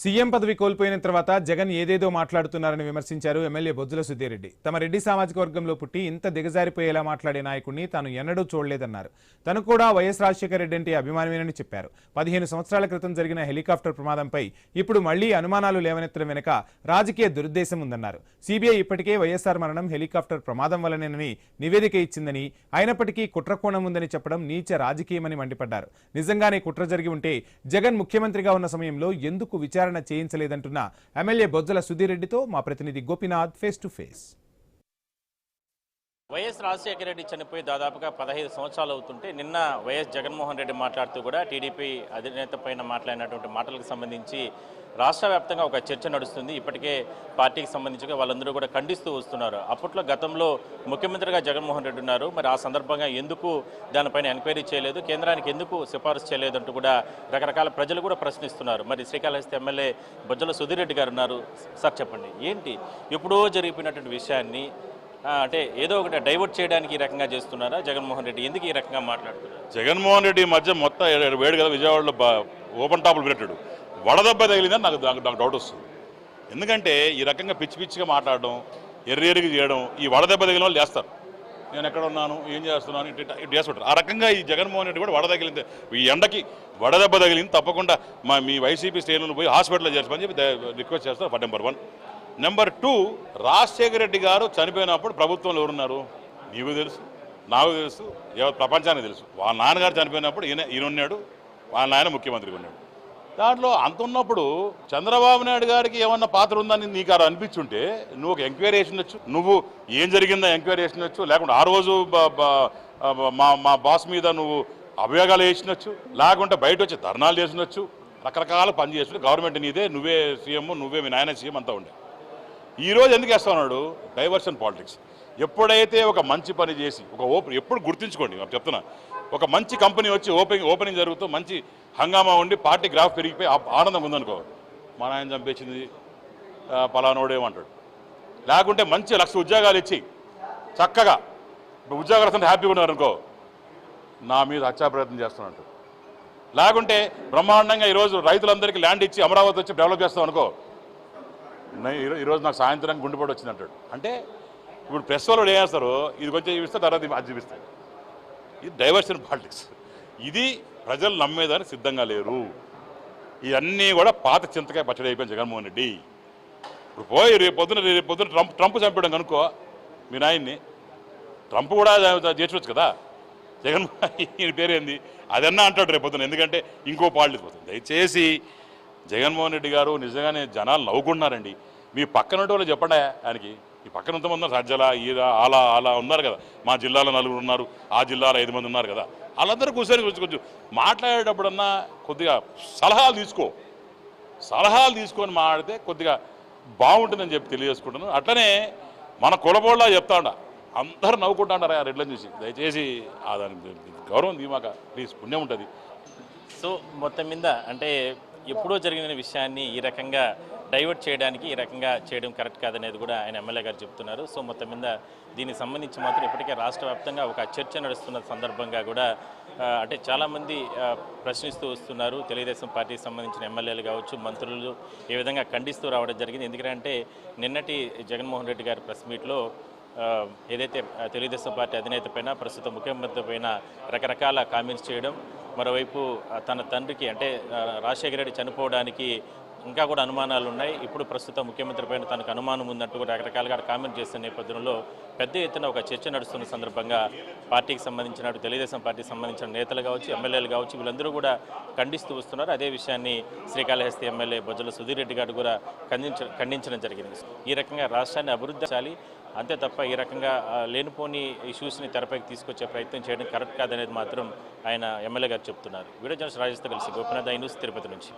CM పదవి కోల్పోయిన తర్వాత జగన్ ఏదేదో మాట్లాడుతున్నారని విమర్శించారు ఎమ్మెల్యే బొజ్జల సుధీరెడ్డి. తమ రెడ్డి సామాజిక వర్గంలో పుట్టి ఇంత దిగజారిపోయేలా మాట్లాడే నాయకుడిని తాను ఎన్నడూ చూడలేదన్నారు. తను కూడా వైఎస్ రాజశేఖర రెడ్డి అంటే అభిమానమేనని చెప్పారు. 15 సంవత్సరాల క్రితం జరిగిన హెలికాప్టర్ ప్రమాదంపై ఇప్పుడు మళ్లీ అనుమానాలు లేవనెత్తడం వెనుక రాజకీయ దురుద్దేశం ఉందన్నారు. సీబీఐ ఇప్పటికే వైఎస్ఆర్ మరణం హెలికాప్టర్ ప్రమాదం వల్లనేనని నివేదిక ఇచ్చిందని, అయినప్పటికీ కుట్రకోణం ఉందని చెప్పడం నీచ రాజకీయమని మండిపడ్డారు. నిజంగానే కుట్ర జరిగి ఉంటే జగన్ ముఖ్యమంత్రిగా ఉన్న సమయంలో ఎందుకు విచారణ చేయించలేదంటున్న ఎమ్మెల్యే బొజ్జల సుధీరెడ్డితో మా ప్రతినిధి Gopinath face to face. YS Rajasekhara Reddy చనిపోయి దాదాపుగా 15 సంవత్సరాలు అవుతుంటే నిన్న వైఎస్ జగన్మోహన్ రెడ్డి మాట్లాడుతూ కూడా టీడీపీ అధినేత పైన మాట్లాడినటువంటి మాటలకు సంబంధించి రాష్ట్ర వ్యాప్తంగా ఒక చర్చ నడుస్తుంది. ఇప్పటికే పార్టీకి సంబంధించి వాళ్ళందరూ కూడా ఖండిస్తూ వస్తున్నారు. అప్పట్లో గతంలో ముఖ్యమంత్రిగా జగన్మోహన్ రెడ్డి ఉన్నారు, మరి ఆ సందర్భంగా ఎందుకు దానిపైన ఎంక్వైరీ చేయలేదు, కేంద్రానికి ఎందుకు సిఫారసు చేయలేదంటూ కూడా రకరకాల ప్రజలు కూడా ప్రశ్నిస్తున్నారు. మరి శ్రీకాళహస్తి ఎమ్మెల్యే బొజ్జల సుధీరెడ్డి గారు ఉన్నారు. సార్ చెప్పండి, ఏంటి ఎప్పుడో జరిగిపోయినటువంటి విషయాన్ని అంటే ఏదో ఒకటి డైవర్ట్ చేయడానికి ఈ రకంగా చేస్తున్నారా జగన్మోహన్ రెడ్డి? ఎందుకు ఈ రకంగా మాట్లాడుతున్నారు? జగన్మోహన్ రెడ్డి మధ్య మొత్తం వేడు కదా, విజయవాడలో ఓపెన్ టాపులు పెట్టాడు. వడదెబ్బ తగిలిందని నాకు డౌట్ వస్తుంది. ఎందుకంటే ఈ రకంగా పిచ్చి పిచ్చిగా మాట్లాడడం, ఎర్రెరిగి చేయడం, ఈ వడదెబ్బ తగిలిన వాళ్ళు చేస్తారు. నేను ఎక్కడ ఉన్నాను, ఏం చేస్తున్నాను, ఇటు చేస్తుంటారు. ఆ రకంగా ఈ జగన్మోహన్ రెడ్డి కూడా వడదగిలింది, ఈ ఎండకి వడదెబ్బ తగిలింది, తప్పకుండా మీ వైసీపీ శ్రేణులు పోయి హాస్పిటల్లో చేర్చమని చెప్పి రిక్వెస్ట్ చేస్తారు. For number 1. Number 2, Rajasekhara Reddy గారు చనిపోయినప్పుడు ప్రభుత్వంలో ఎవరున్నారు? నీకు తెలుసు, నాకు తెలుసు, ప్రపంచానికి తెలుసు. వాళ్ళ నాన్నగారు చనిపోయినప్పుడు ఈయన ఉన్నాడు, వాళ్ళ నాయన ముఖ్యమంత్రిగా ఉన్నాడు. దాంట్లో అంత ఉన్నప్పుడు చంద్రబాబు నాయుడు గారికి ఏమన్నా పాత్ర ఉందని నీకు అలా అనిపించుంటే నువ్వు ఒక ఎంక్వైరీ చేసినచ్చు, నువ్వు ఏం జరిగిందో ఎంక్వైరీ చేసినచ్చు, లేకుంటే ఆ రోజు మా బాస్ మీద నువ్వు అభియోగాలు వేసినచ్చు, లేకుంటే బయట వచ్చి ధర్నాలు చేసినచ్చు, రకరకాల పని చేసిన గవర్నమెంట్ నీదే, నువ్వే సీఎం, నువ్వే మీ నాయన సీఎం అంతా ఉండే. ఈరోజు ఎందుకు వేస్తా ఉన్నాడు? Diversion politics. ఎప్పుడైతే ఒక మంచి పని చేసి ఎప్పుడు గుర్తుంచుకోండి, నేను చెప్తున్నా, ఒక మంచి కంపెనీ వచ్చి ఓపెనింగ్ జరుగుతూ మంచి హంగామా ఉండి పార్టీ గ్రాఫ్ పెరిగిపోయి ఆనందం ఉందనుకో, మా నాయన చంపేసింది పలానోడేమంటాడు. లేకుంటే మంచి 1,00,000 ఉద్యోగాలు ఇచ్చి చక్కగా ఉద్యోగాలు హ్యాపీగా ఉన్నారనుకో, నా మీద హత్యా ప్రయత్నం చేస్తున్నట్టు. లేకుంటే బ్రహ్మాండంగా ఈరోజు రైతులందరికీ ల్యాండ్ ఇచ్చి అమరావతి వచ్చి డెవలప్ చేస్తాం అనుకో, ఈరోజు నాకు సాయంత్రం గుండెపోటు వచ్చింది అంటాడు. అంటే ఇప్పుడు ప్రెస్ వాళ్ళు ఏం చేస్తారు, ఇది కొంచెం చూపిస్తారు, తర్వాత అది చూపిస్తారు. ఇది డైవర్షన్ పాలిటిక్స్. ఇది ప్రజలు నమ్మేదానికి సిద్ధంగా లేరు. ఇవన్నీ కూడా పాత చింతకాయ పచ్చడి అయిపోయింది జగన్మోహన్ రెడ్డి. ఇప్పుడు పోయి రేపు పొద్దున ట్రంప్ చంపడం కనుక్కో, మీ నాయన్ని ట్రంప్ కూడా చేర్చవచ్చు కదా. జగన్మోహన్ పేరేంది అదన్నా అంటాడు రేపు పొద్దున, ఎందుకంటే ఇంకో పాలిటిక్స్ వస్తుంది. దయచేసి జగన్మోహన్ రెడ్డి గారు నిజంగానే జనాలు నవ్వుకుంటున్నారండి. మీ పక్కన వాళ్ళు చెప్పండి ఆయనకి, ఈ పక్కన ఎంతమంది ఉన్నారు, సజ్జల అలా ఉన్నారు కదా, మా జిల్లాలో 4 ఉన్నారు, ఆ జిల్లాలో 5 మంది ఉన్నారు కదా, వాళ్ళందరూ కూర్చొని కొంచెం మాట్లాడేటప్పుడన్నా కొద్దిగా సలహాలు తీసుకొని మాట్లాడితే కొద్దిగా బాగుంటుందని చెప్పి తెలియజేసుకుంటున్నాను. అట్లనే మన కులబోళ్ళ చెప్తా ఉండ, అందరూ నవ్వుకుంటా ఉంటారు ఆ రెడ్లను చూసి. దయచేసి దానికి గౌరవం దీమాక ప్లీజ్, పుణ్యం ఉంటుంది. సో మొత్తం మీద అంటే ఎప్పుడో జరిగిన విషయాన్ని ఈ రకంగా డైవర్ట్ చేయడానికి ఈ రకంగా చేయడం కరెక్ట్ కాదనేది కూడా ఆయన ఎమ్మెల్యే గారు చెప్తున్నారు. సో మొత్తం మీద దీనికి సంబంధించి మాత్రం ఇప్పటికే రాష్ట్ర వ్యాప్తంగా ఒక చర్చ నడుస్తున్న సందర్భంగా కూడా అంటే చాలామంది ప్రశ్నిస్తూ వస్తున్నారు. తెలుగుదేశం పార్టీకి సంబంధించిన ఎమ్మెల్యేలు కావచ్చు, మంత్రులు ఈ విధంగా ఖండిస్తూ రావడం జరిగింది. ఎందుకంటే నిన్నటి జగన్మోహన్ రెడ్డి గారి ప్రెస్ మీట్లో ఏదైతే తెలుగుదేశం పార్టీ అధినేత పైన, ప్రస్తుత ముఖ్యమంత్రి పైన రకరకాల కామెంట్స్ చేయడం, మరోవైపు తన తండ్రికి అంటే రాజశేఖర రెడ్డి చనిపోవడానికి ఇంకా కూడా అనుమానాలు ఉన్నాయి, ఇప్పుడు ప్రస్తుత ముఖ్యమంత్రి పైన తనకు అనుమానం ఉందంటూ కూడా రకరకాలుగా కామెంట్ చేస్తున్న నేపథ్యంలో పెద్ద ఎత్తున ఒక చర్చ నడుస్తున్న సందర్భంగా పార్టీకి సంబంధించిన తెలుగుదేశం పార్టీకి సంబంధించిన నేతలు కావచ్చు, ఎమ్మెల్యేలు కావచ్చు, వీళ్ళందరూ కూడా ఖండిస్తూ వస్తున్నారు. అదే విషయాన్ని శ్రీకాళహస్తి ఎమ్మెల్యే బొజ్జల సుధీరెడ్డి గారు కూడా ఖండించడం జరిగింది. ఈ రకంగా రాష్ట్రాన్ని అభివృద్ధి చేయాలి, అంతే తప్ప ఈ రకంగా లేనిపోని ఇష్యూస్ని తెరపైకి తీసుకొచ్చే ప్రయత్నం చేయడం కరెక్ట్ కాదనేది మాత్రం ఆయన ఎమ్మెల్యే గారు చెప్తున్నారు. వీడియో జర్నలిస్ట్ రాజేష్తో కలిసి గోపీనాథ్, న్యూస్, తిరుపతి నుంచి.